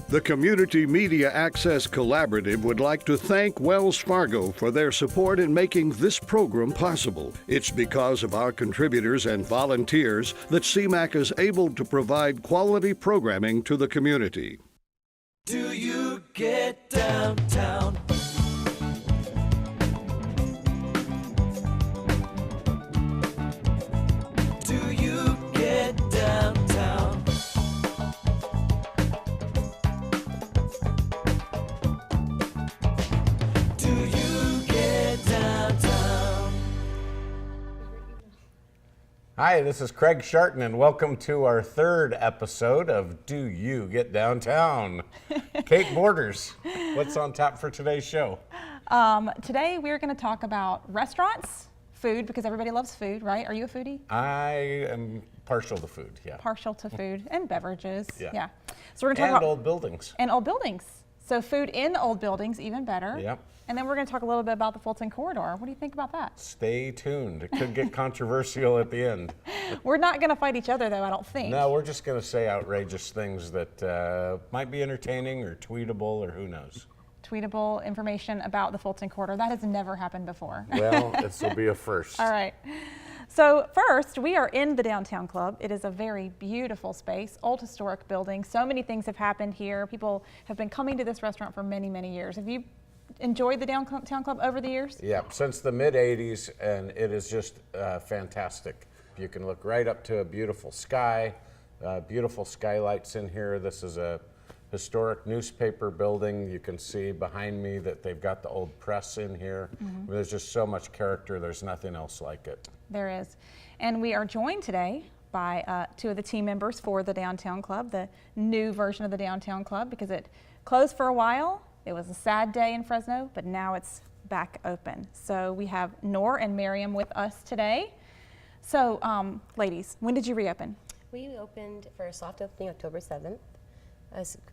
The Community Media Access Collaborative would like to thank Wells Fargo for their support in making this program possible. It's because of our contributors and volunteers that CMAC is able to provide quality programming to the community. Do you get downtown? Do you get downtown? Do you get downtown? Hi, this is Craig Sharton, and welcome to our third episode of Do You Get Downtown? Kate Borders, what's on tap for today's show? Today we're going to talk about restaurants, food, because everybody loves food, right? Are you a foodie? I am partial to food, yeah. Partial to food and beverages, Yeah. So we're going to talk And about old buildings. and old buildings. So food in old buildings, even better. Yep. And then we're going to talk a little bit about the Fulton Corridor. What do you think about that? Stay tuned. It could get controversial at the end. We're not going to fight each other, though, I don't think. No, we're just going to say outrageous things that might be entertaining or tweetable or who knows. Tweetable information about the Fulton Corridor. That has never happened before. Well, this will be a first. All right. So first, we are in the Downtown Club. It is a very beautiful space, old historic building. So many things have happened here. People have been coming to this restaurant for many, many years. Have you enjoyed the Downtown Club over the years? Yeah, since the mid-'80s, and it is just fantastic. You can look right up to a beautiful sky, beautiful skylights in here. This is a historic newspaper building. You can see behind me that they've got the old press in here. Mm-hmm. There's just so much character. There's nothing else like it. There is. And we are joined today by two of the team members for the Downtown Club, the new version of the Downtown Club, because it closed for a while. It was a sad day in Fresno, but now it's back open. So we have Nor and Miriam with us today. So ladies, when did you reopen? We opened for a soft opening October 7th.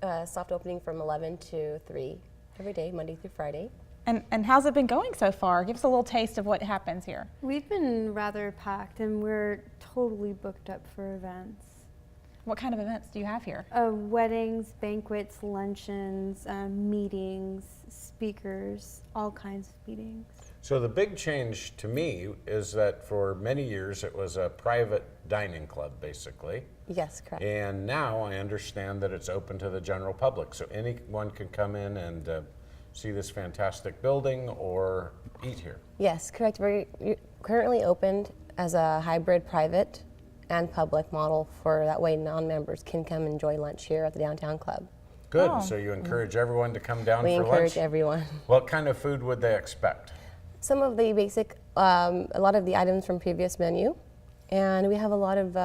A soft opening from 11 to 3 every day, Monday through Friday. And how's it been going so far? Give us a little taste of what happens here. We've been rather packed and we're totally booked up for events. What kind of events do you have here? Weddings, banquets, luncheons, meetings, speakers, all kinds of meetings. So the big change to me is that for many years it was a private dining club, basically. Yes, correct. And now I understand that it's open to the general public, so anyone can come in and see this fantastic building or eat here. Yes, correct. We're currently opened as a hybrid private and public model, for that way non-members can come enjoy lunch here at the Downtown Club. Good, Oh. so you encourage everyone to come down We for lunch? encourage everyone. What kind of food would they expect? Some of the basic, a lot of the items from previous menu, and we have a lot of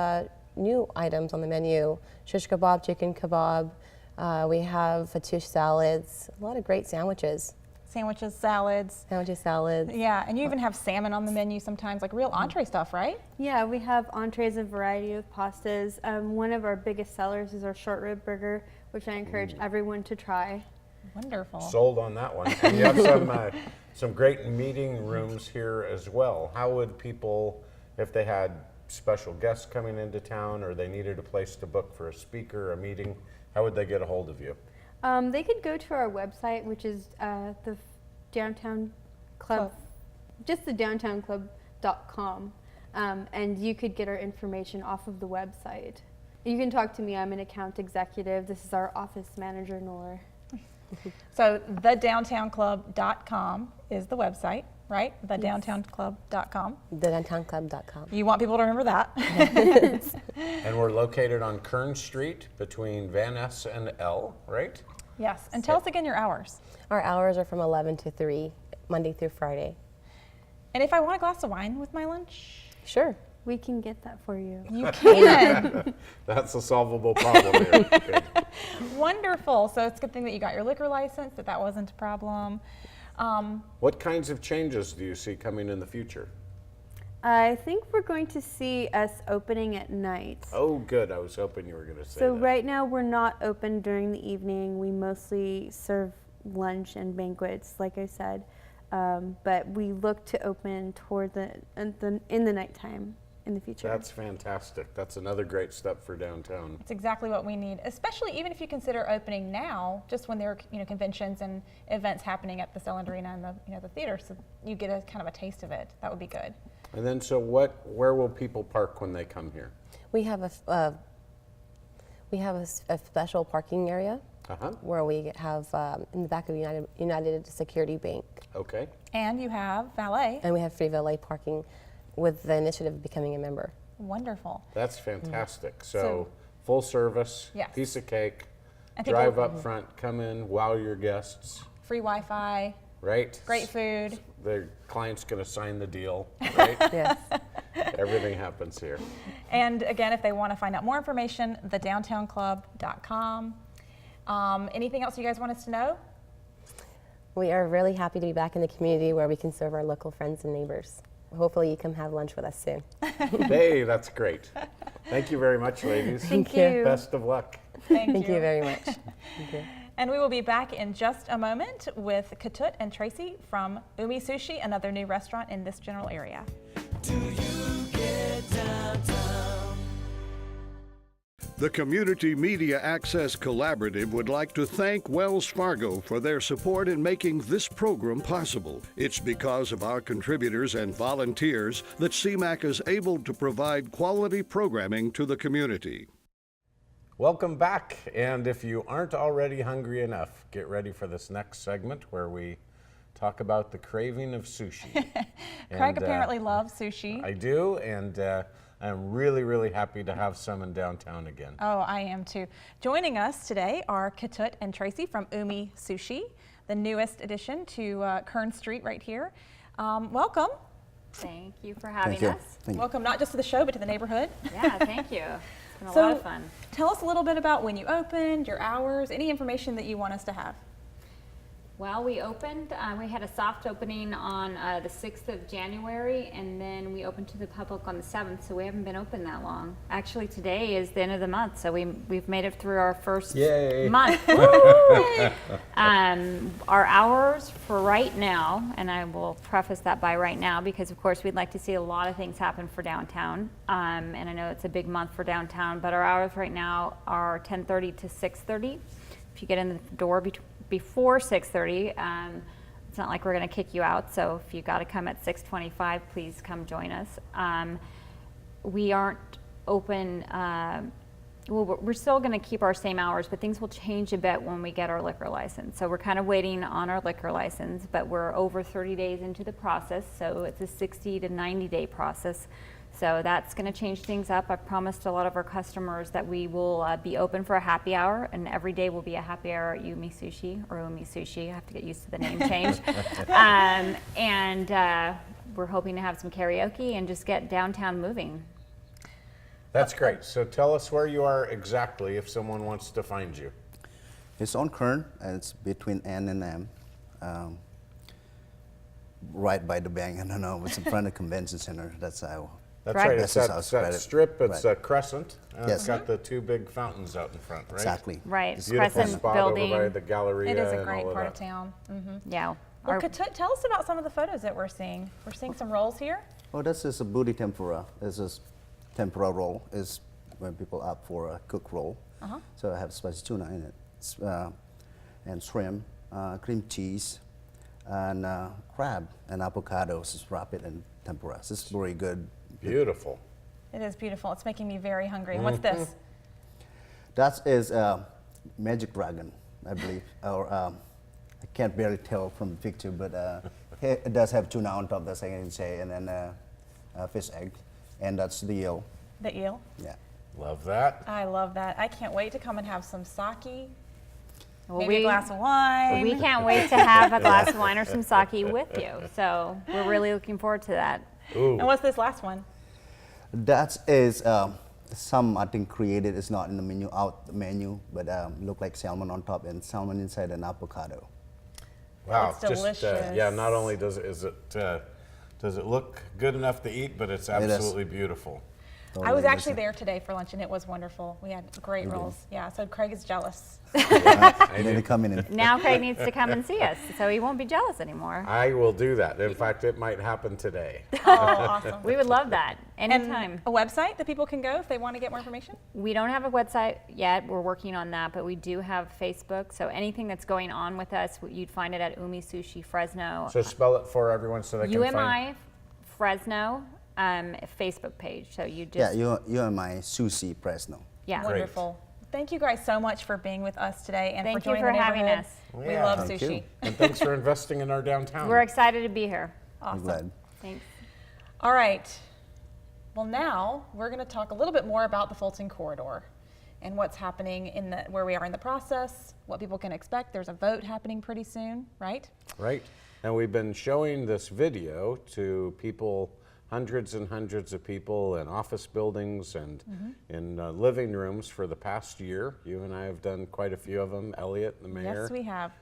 new items on the menu. Shish kebab, chicken kebab, we have fattoush salads, a lot of great sandwiches. Sandwiches, salads. Salads. Yeah, and you even have salmon on the menu sometimes, like real entree stuff, right? Yeah, we have entrees, a variety of pastas. One of our biggest sellers is our short rib burger, which I encourage everyone to try. Wonderful. Sold on that one. And you have some great meeting rooms here as well. How would people, if they had special guests coming into town or they needed a place to book for a speaker, a meeting, how would they get a hold of you? They could go to our website, which is the Downtown Club, just the downtownclub.com, and you could get our information off of the website. You can talk to me. I'm an account executive. This is our office manager, Nor. So thedowntownclub.com is the website, right? Thedowntownclub.com. TheDowntownClub.com. You want people to remember that. And we're located on Kern Street between Van Ness and L, right? Yes, and tell us again your hours. Our hours are from 11 to 3, Monday through Friday. And if I want a glass of wine with my lunch, Sure. We can get that for you. you can. That's a solvable problem here. Good. Wonderful. So it's a good thing that you got your liquor license, that wasn't a problem. What kinds of changes do you see coming in the future? I think we're going to see us opening at night. Oh, good. I was hoping you were going to say So that. right now we're not open during the evening. We mostly serve lunch and banquets, like I said, but we look to open toward in the nighttime in the future. That's fantastic. That's another great step for downtown. It's exactly what we need, especially even if you consider opening now, just when there are conventions and events happening at the Selland Arena and the the theater, so you get a kind of a taste of it. That would be good. And then, so where will people park when they come here? We have a special parking area where we have in the back of United Security Bank. Okay. And you have valet. And we have free valet parking with the initiative of becoming a member. Wonderful. That's fantastic. So, So- full service, Yes. piece of cake, And people- drive up front, come in, wow your guests, Free Wi-Fi, right? great food. The client's going to sign the deal, right? Yes. Everything happens here. And again, if they want to find out more information, thedowntownclub.com. Anything else you guys want us to know? We are really happy to be back in the community where we can serve our local friends and neighbors. Hopefully you come have lunch with us soon. Hey, that's great. Thank you very much, ladies. Thank you. Best of luck. Thank Thank you very much. Thank you. And we will be back in just a moment with Katut and Tracy from Umi Sushi, another new restaurant in this general area. Do you get downtown? The Community Media Access Collaborative would like to thank Wells Fargo for their support in making this program possible. It's because of our contributors and volunteers that CMAC is able to provide quality programming to the community. Welcome back. And if you aren't already hungry enough, get ready for this next segment where we talk about the craving of sushi. Craig And, apparently loves sushi. I do, and I'm really, really happy to have some in downtown again. Oh, I am too. Joining us today are Katut and Tracy from Umi Sushi, the newest addition to Kern Street right here. Welcome. Thank you for having Thank you. us. Thank you. Welcome not just to the show, but to the neighborhood. Yeah, thank you. It's been a So, lot of fun. Tell us a little bit about when you opened, your hours, any information that you want us to have. Well, we opened, we had a soft opening on the 6th of January, and then we opened to the public on the 7th, so we haven't been open that long. Actually, today is the end of the month, so we've made it through our first Yay. month. Our hours for right now, and I will preface that by right now, because of course we'd like to see a lot of things happen for downtown, and I know it's a big month for downtown, but our hours right now are 10:30 to 6:30. If you get in the door before 6:30, it's not like we're going to kick you out, so if you got to come at 6:25, please come join us. We aren't open, well, we're still going to keep our same hours, but things will change a bit when we get our liquor license. So we're kind of waiting on our liquor license, but we're over 30 days into the process, so it's a 60 to 90-day process. So that's going to change things up. I've promised a lot of our customers that we will be open for a happy hour, and every day will be a happy hour at Umi Sushi, or Umi Sushi. I have to get used to the name change. We're hoping to have some karaoke and just get downtown moving. That's great. So tell us where you are exactly if someone wants to find you. It's on Kern, and it's between N and M, right by the bank. I don't know, it's in front of the convention center. That's how. That's Right. right. This It's is that, how it's spread that it. strip. It's Right. a crescent. It's Yes. got the two big fountains out in front, right? Exactly. Right, It's Beautiful Crescent spot building. over by the Galleria It is a and great all of part of that. town. Yeah. Well, Our- Katut, tell us about some of the photos that we're seeing. We're seeing some rolls here. Oh, that's just a booty tempura. This is tempura roll. Is when people opt for a cooked roll. So I have spicy tuna in it, and shrimp, cream cheese, and crab and avocados. Just wrap it in tempura. This is very good. Beautiful. It is beautiful. It's making me very hungry. And what's this? That is magic dragon, I believe, or I can't barely tell from the picture, but it does have tuna on top. That's I can say, and then a fish egg, and that's the eel. The eel. Yeah. Love that. I love that. I can't wait to come and have some sake, Well, maybe a glass of wine. We can't wait to have a glass of wine or some sake with you. So we're really looking forward to that. And what's this last one? That is some I think created. It's not in the menu out the menu, but look like salmon on top and salmon inside an avocado. Wow. It's delicious. Yeah. Not only does it look good enough to eat, but it's absolutely beautiful. I was actually there today for lunch, and it was wonderful. We had great rolls. Yeah, so Craig is jealous. I need to come in. Now Craig needs to come and see us, so he won't be jealous anymore. I will do that. In fact, it might happen today. Oh, awesome. We would love that anytime. And a website that people can go if they want to get more information? We don't have a website yet. We're working on that, but we do have Facebook. So anything that's going on with us, you'd find it at Umi Sushi Fresno. So spell it for everyone so they can find. UMI Fresno Facebook page. So you just UMI Sushi Fresno. yeah. Wonderful. Thank you guys so much for being with us today and Thank for you joining for the having neighborhood. us. We Yeah. love Thank sushi. you. And thanks for investing in our downtown. We're excited to be here. I'm Awesome. glad. Thanks. All right. Well, now we're going to talk a little bit more about the Fulton Corridor and what's happening in where we are in the process, what people can expect. There's a vote happening pretty soon, right? Right. And we've been showing this video to people, hundreds and hundreds of people in office buildings and in living rooms for the past year. You and I have done quite a few of them, Elliot, the mayor. Yes, we have.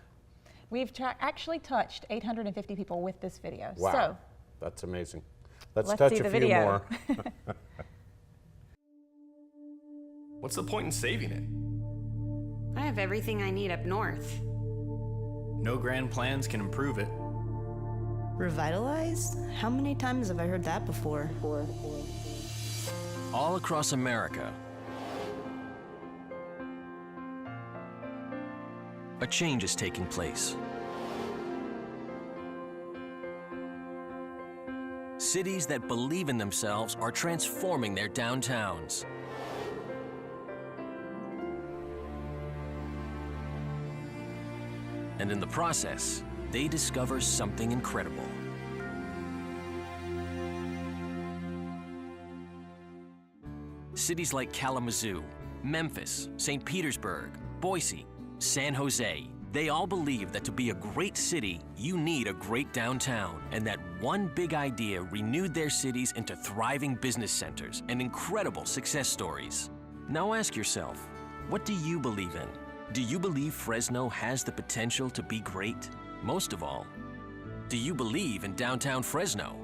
We've actually touched 850 people with this video. Wow, So that's amazing. Let's let's touch see a the few video. more. What's the point in saving it? I have everything I need up north. No grand plans can improve it. Revitalized? How many times have I heard that before? All across America, a change is taking place. Cities that believe in themselves are transforming their downtowns. And in the process, they discover something incredible. Cities like Kalamazoo, Memphis, St. Petersburg, Boise, San Jose, they all believe that to be a great city, you need a great downtown, and that one big idea renewed their cities into thriving business centers and incredible success stories. Now ask yourself, what do you believe in? Do you believe Fresno has the potential to be great? Most of all, do you believe in downtown Fresno?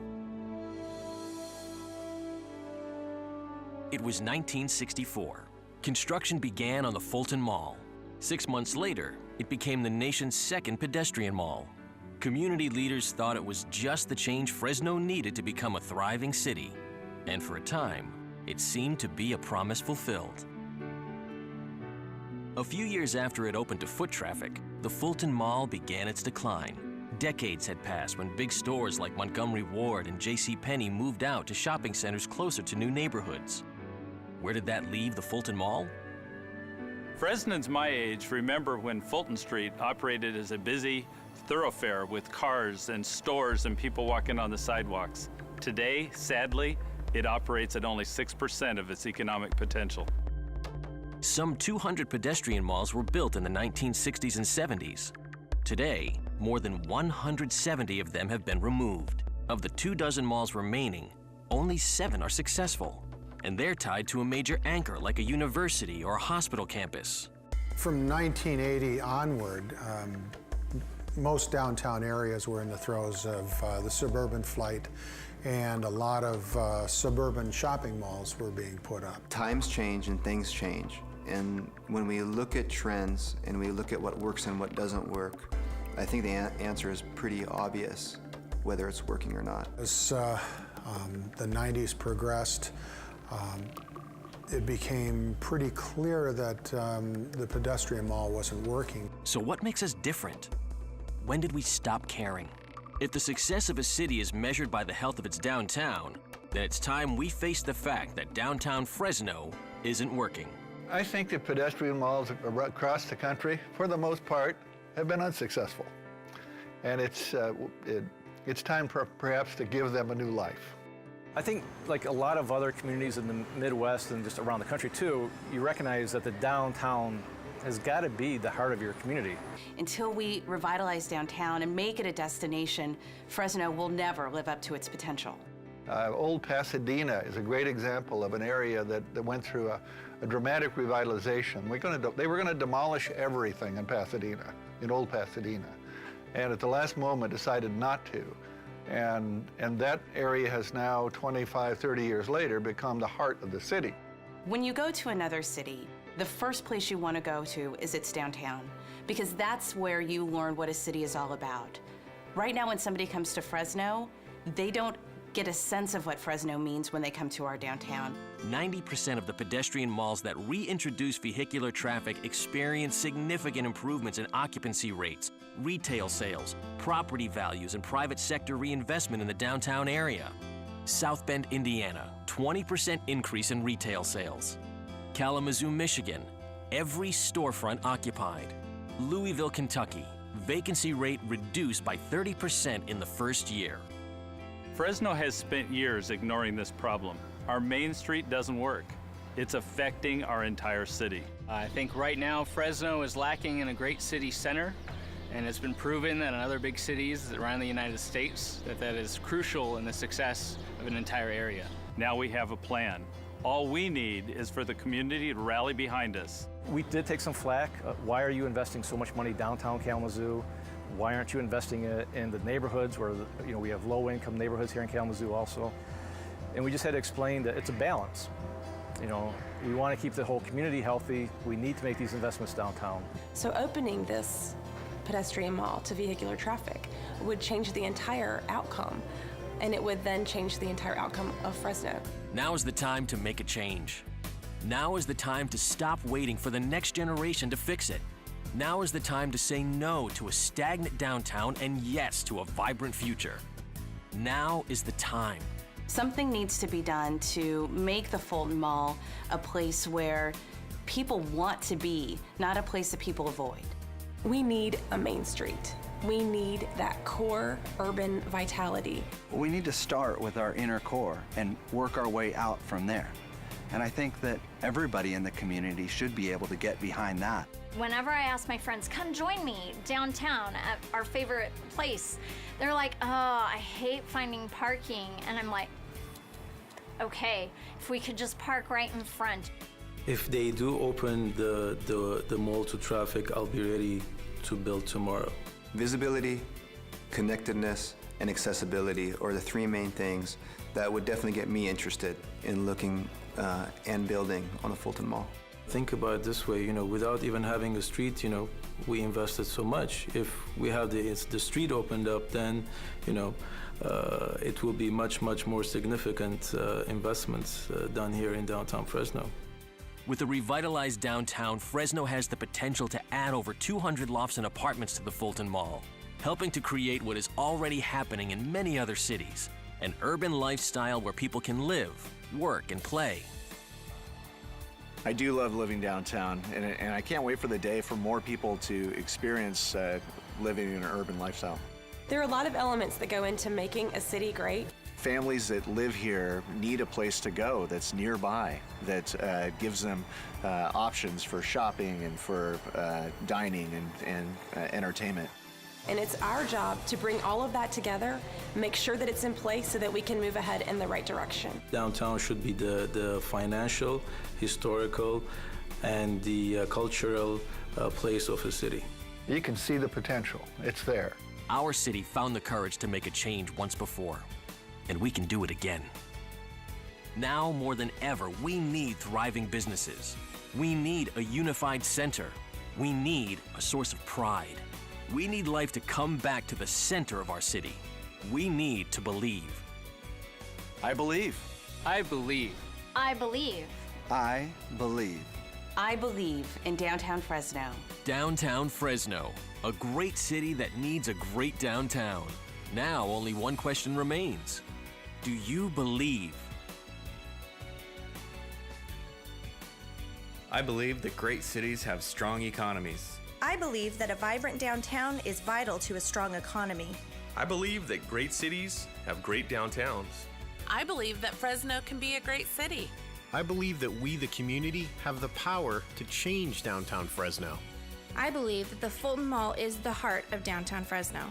It was 1964. Construction began on the Fulton Mall. 6 months later, it became the nation's second pedestrian mall. Community leaders thought it was just the change Fresno needed to become a thriving city. And for a time, it seemed to be a promise fulfilled. A few years after it opened to foot traffic, the Fulton Mall began its decline. Decades had passed when big stores like Montgomery Ward and JCPenney moved out to shopping centers closer to new neighborhoods. Where did that leave the Fulton Mall? Fresnans my age remember when Fulton Street operated as a busy thoroughfare with cars and stores and people walking on the sidewalks. Today, sadly, it operates at only 6% of its economic potential. Some 200 pedestrian malls were built in the 1960s and 70s. Today, more than 170 of them have been removed. Of the 24 malls remaining, only 7 are successful. And they're tied to a major anchor like a university or a hospital campus. From 1980 onward, most downtown areas were in the throes of the suburban flight, and a lot of suburban shopping malls were being put up. Times change and things change. And when we look at trends and we look at what works and what doesn't work, I think the answer is pretty obvious, whether it's working or not. As the 90s progressed, it became pretty clear that the pedestrian mall wasn't working. So what makes us different? When did we stop caring? If the success of a city is measured by the health of its downtown, then it's time we face the fact that downtown Fresno isn't working. I think the pedestrian malls across the country, for the most part, have been unsuccessful. And it's time perhaps to give them a new life. I think, like a lot of other communities in the Midwest and just around the country too, you recognize that the downtown has got to be the heart of your community. Until we revitalize downtown and make it a destination, Fresno will never live up to its potential. Old Pasadena is a great example of an area that went through a dramatic revitalization. They were going to demolish everything in Pasadena, in Old Pasadena, and at the last moment decided not to. And that area has now, 25, 30 years later, become the heart of the city. When you go to another city, the first place you want to go to is its downtown, because that's where you learn what a city is all about. Right now, when somebody comes to Fresno, they don't get a sense of what Fresno means when they come to our downtown. 90% of the pedestrian malls that reintroduce vehicular traffic experience significant improvements in occupancy rates, retail sales, property values, and private sector reinvestment in the downtown area. South Bend, Indiana, 20% increase in retail sales. Kalamazoo, Michigan, every storefront occupied. Louisville, Kentucky, vacancy rate reduced by 30% in the first year. Fresno has spent years ignoring this problem. Our main street doesn't work. It's affecting our entire city. I think right now Fresno is lacking in a great city center, and it's been proven that in other big cities around the United States that is crucial in the success of an entire area. Now we have a plan. All we need is for the community to rally behind us. We did take some flack. Why are you investing so much money downtown Kalamazoo? Why aren't you investing it in the neighborhoods where we have low-income neighborhoods here in Kalamazoo also? And we just had to explain that it's a balance. We want to keep the whole community healthy. We need to make these investments downtown. So opening this pedestrian mall to vehicular traffic would change the entire outcome, and it would then change the entire outcome of Fresno. Now is the time to make a change. Now is the time to stop waiting for the next generation to fix it. Now is the time to say no to a stagnant downtown and yes to a vibrant future. Now is the time. Something needs to be done to make the Fulton Mall a place where people want to be, not a place that people avoid. We need a main street. We need that core urban vitality. We need to start with our inner core and work our way out from there. And I think that everybody in the community should be able to get behind that. Whenever I ask my friends, come join me downtown at our favorite place, they're like, oh, I hate finding parking. And I'm like, okay, if we could just park right in front. If they do open the mall to traffic, I'll be ready to build tomorrow. Visibility, connectedness, and accessibility are the three main things that would definitely get me interested in looking and building on the Fulton Mall. Think about it this way, without even having a street, we invested so much. If we have the street opened up, then, it will be much, much more significant investments done here in downtown Fresno. With a revitalized downtown, Fresno has the potential to add over 200 lofts and apartments to the Fulton Mall, helping to create what is already happening in many other cities, an urban lifestyle where people can live, work, and play. I do love living downtown, and I can't wait for the day for more people to experience living in an urban lifestyle. There are a lot of elements that go into making a city great. Families that live here need a place to go that's nearby, that gives them options for shopping and for dining and entertainment. And it's our job to bring all of that together, make sure that it's in place so that we can move ahead in the right direction. Downtown should be the financial, historical, and the cultural place of a city. You can see the potential. It's there. Our city found the courage to make a change once before, and we can do it again. Now more than ever, we need thriving businesses. We need a unified center. We need a source of pride. We need life to come back to the center of our city. We need to believe. I believe. I believe. I believe. I believe. I believe in downtown Fresno. Downtown Fresno, a great city that needs a great downtown. Now only one question remains. Do you believe? I believe that great cities have strong economies. I believe that a vibrant downtown is vital to a strong economy. I believe that great cities have great downtowns. I believe that Fresno can be a great city. I believe that we, the community, have the power to change downtown Fresno. I believe that the Fulton Mall is the heart of downtown Fresno.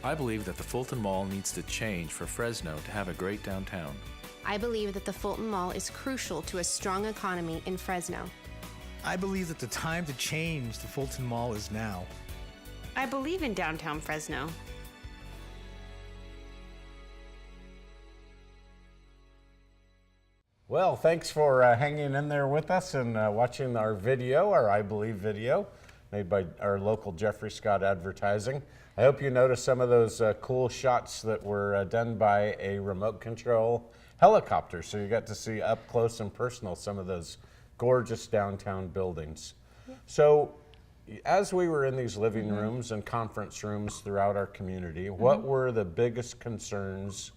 I believe that the Fulton Mall needs to change for Fresno to have a great downtown. I believe that the Fulton Mall is crucial to a strong economy in Fresno. I believe that the time to change the Fulton Mall is now. I believe in downtown Fresno. Well, thanks for hanging in there with us and watching our video, our I Believe video, made by our local Jeffrey Scott Advertising. I hope you noticed some of those cool shots that were done by a remote control helicopter, so you got to see up close and personal some of those gorgeous downtown buildings. Yeah. So, as we were in these living rooms and conference rooms throughout our community, what were the biggest concerns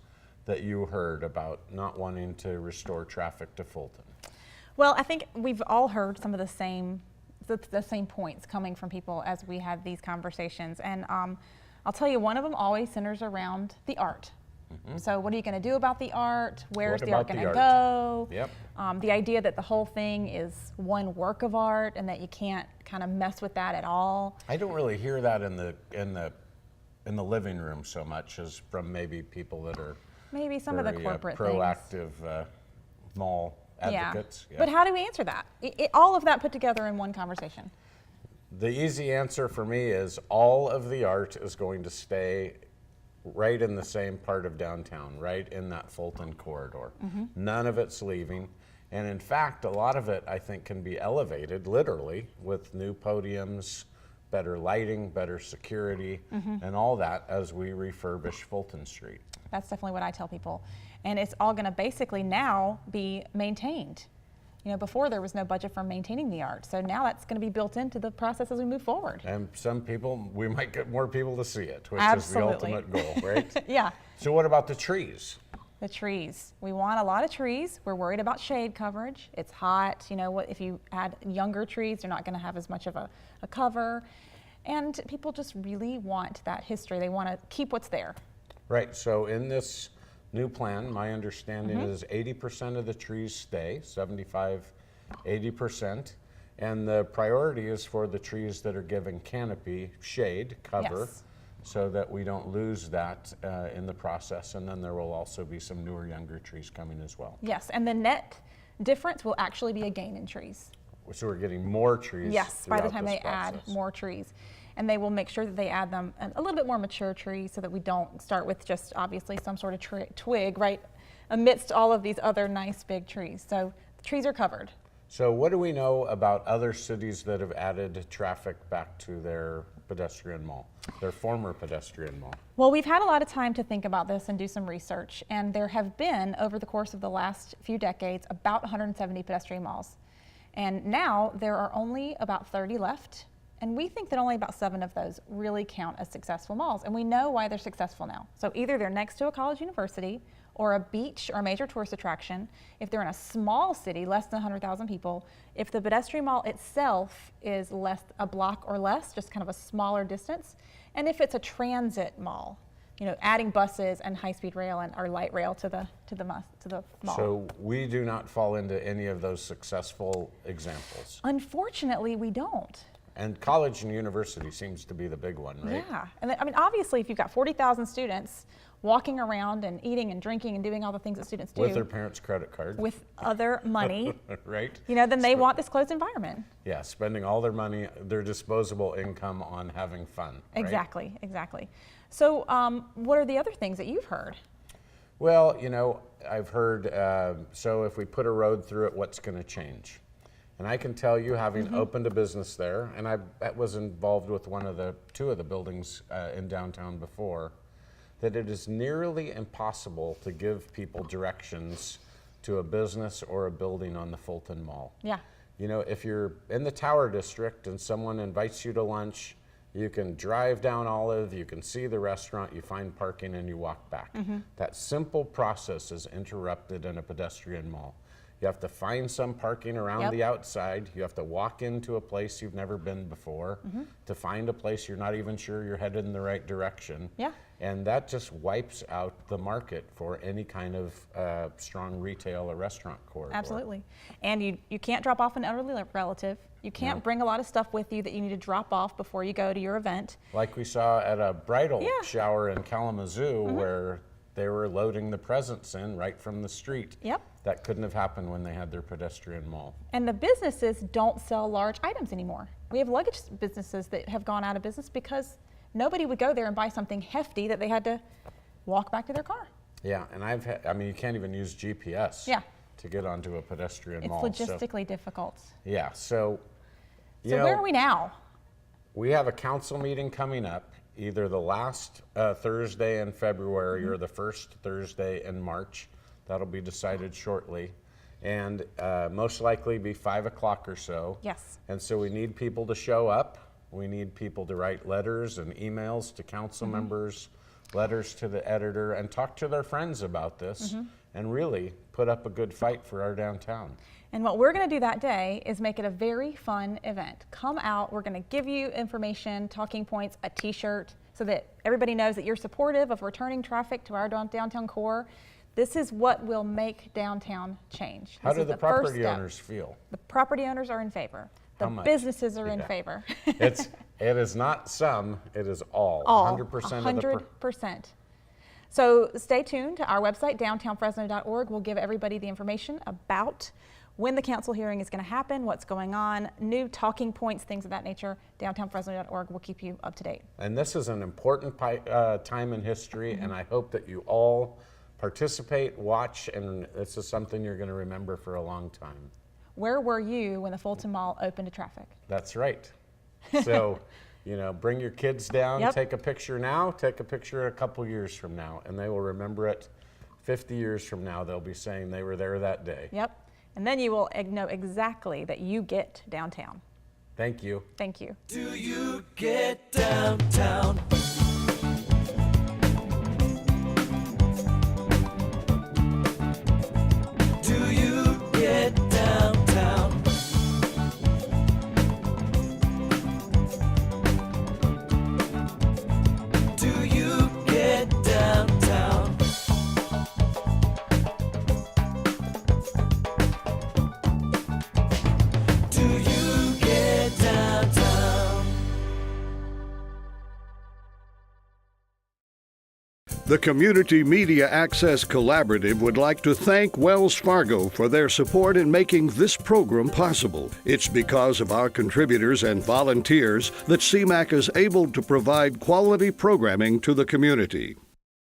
that you heard about not wanting to restore traffic to Fulton? Well, I think we've all heard some of the same points coming from people as we had these conversations. And I'll tell you, one of them always centers around the art. So what are you going to do about the art? Where's the art going to go? Yep. The idea that the whole thing is one work of art and that you can't kind of mess with that at all. I don't really hear that in the living room so much as from maybe people that are maybe some of the corporate proactive mall advocates. Yeah. But how do we answer that? All of that put together in one conversation. The easy answer for me is all of the art is going to stay right in the same part of downtown, right in that Fulton corridor. None of it's leaving. And in fact, a lot of it, I think, can be elevated literally with new podiums, better lighting, better security, and all that as we refurbish Fulton Street. That's definitely what I tell people. And it's all going to basically now be maintained. You know, before there was no budget for maintaining the art. So now that's going to be built into the process as we move forward. And some people, we might get more people to see it, which Absolutely. is the ultimate goal, right? Yeah. So what about the trees? The trees. We want a lot of trees. We're worried about shade coverage. It's hot. You know what? If you add younger trees, you're not going to have as much of a cover. And people just really want that history. They want to keep what's there. Right. So in this new plan, my understanding is 80% of the trees stay, 75, 80%. And the priority is for the trees that are given canopy, shade, cover, so that we don't lose that in the process. And then there will also be some newer, younger trees coming as well. Yes, and the net difference will actually be a gain in trees. So we're getting more trees. Yes, by the time they add more trees. And they will make sure that they add them a little bit more mature trees so that we don't start with just obviously some sort of twig right amidst all of these other nice big trees. So the trees are covered. So what do we know about other cities that have added traffic back to their pedestrian mall, their former pedestrian mall? Well, we've had a lot of time to think about this and do some research. And there have been, over the course of the last few decades, about 170 pedestrian malls. And now there are only about 30 left. And we think that only about 7 of those really count as successful malls. And we know why they're successful now. So either they're next to a college university or a beach or a major tourist attraction. If they're in a small city, less than 100,000 people, if the pedestrian mall itself is a block or less, just kind of a smaller distance, and if it's a transit mall, you know, adding buses and high-speed rail and or light rail to the mall. So we do not fall into any of those successful examples. Unfortunately, we don't. And college and university seems to be the big one, right? Yeah, and I mean, obviously, if you've got 40,000 students walking around and eating and drinking and doing all the things that students do. With their parents' credit card. With other money. Right. You know, then they want this closed environment. Yeah, spending all their money, their disposable income on having fun. Right? Exactly, exactly. So what are the other things that you've heard? Well, you know, I've heard, so if we put a road through it, what's going to change? And I can tell you, having opened a business there, and I was involved with two of the buildings in downtown before, that it is nearly impossible to give people directions to a business or a building on the Fulton Mall. Yeah. You know, if you're in the Tower District and someone invites you to lunch, you can drive down Olive, you can see the restaurant, you find parking, and you walk back. That simple process is interrupted in a pedestrian mall. You have to find some parking around the outside. You have to walk into a place you've never been before to find a place you're not even sure you're headed in the right direction. Yeah. And that just wipes out the market for any kind of strong retail or restaurant corridor. Absolutely. And you can't drop off an elderly relative. You can't bring a lot of stuff with you that you need to drop off before you go to your event. Like we saw at a bridal shower in Kalamazoo where they were loading the presents in right from the street. Yep. That couldn't have happened when they had their pedestrian mall. And the businesses don't sell large items anymore. We have luggage businesses that have gone out of business because nobody would go there and buy something hefty that they had to walk back to their car. Yeah, and I mean, you can't even use GPS. Yeah. to get onto a pedestrian It's mall. logistically difficult. Yeah, so, So where are we now? We have a council meeting coming up, either the last Thursday in February or the first Thursday in March. That'll be decided shortly. And most likely be 5 o'clock or so. Yes. And so we need people to show up. We need people to write letters and emails to council members, letters to the editor, and talk to their friends about this and really put up a good fight for our downtown. And what we're going to do that day is make it a very fun event. Come out, we're going to give you information, talking points, a t-shirt, so that everybody knows that you're supportive of returning traffic to our downtown core. This is what will make downtown change. How This do is the first property step. owners feel? The property owners are in favor. The How much? businesses are in favor. It is not some, it is all. All, 100% of the 100%. So stay tuned to our website, downtownfresno.org. We'll give everybody the information about when the council hearing is going to happen, what's going on, new talking points, things of that nature. Downtownfresno.org will keep you up to date. And this is an important time in history, and I hope that you all participate, watch, and this is something you're going to remember for a long time. Where were you when the Fulton Mall opened to traffic? That's right. So, you know, bring your kids down, Yep. take a picture now, take a picture a couple years from now, and they will remember it 50 years from now. They'll be saying they were there that day. Yep. And then you will know exactly that you get downtown. Thank you. Thank you. Do you get downtown? Do you get downtown? Do you get downtown? Do you get downtown? The Community Media Access Collaborative would like to thank Wells Fargo for their support in making this program possible. It's because of our contributors and volunteers that CMAC is able to provide quality programming to the community.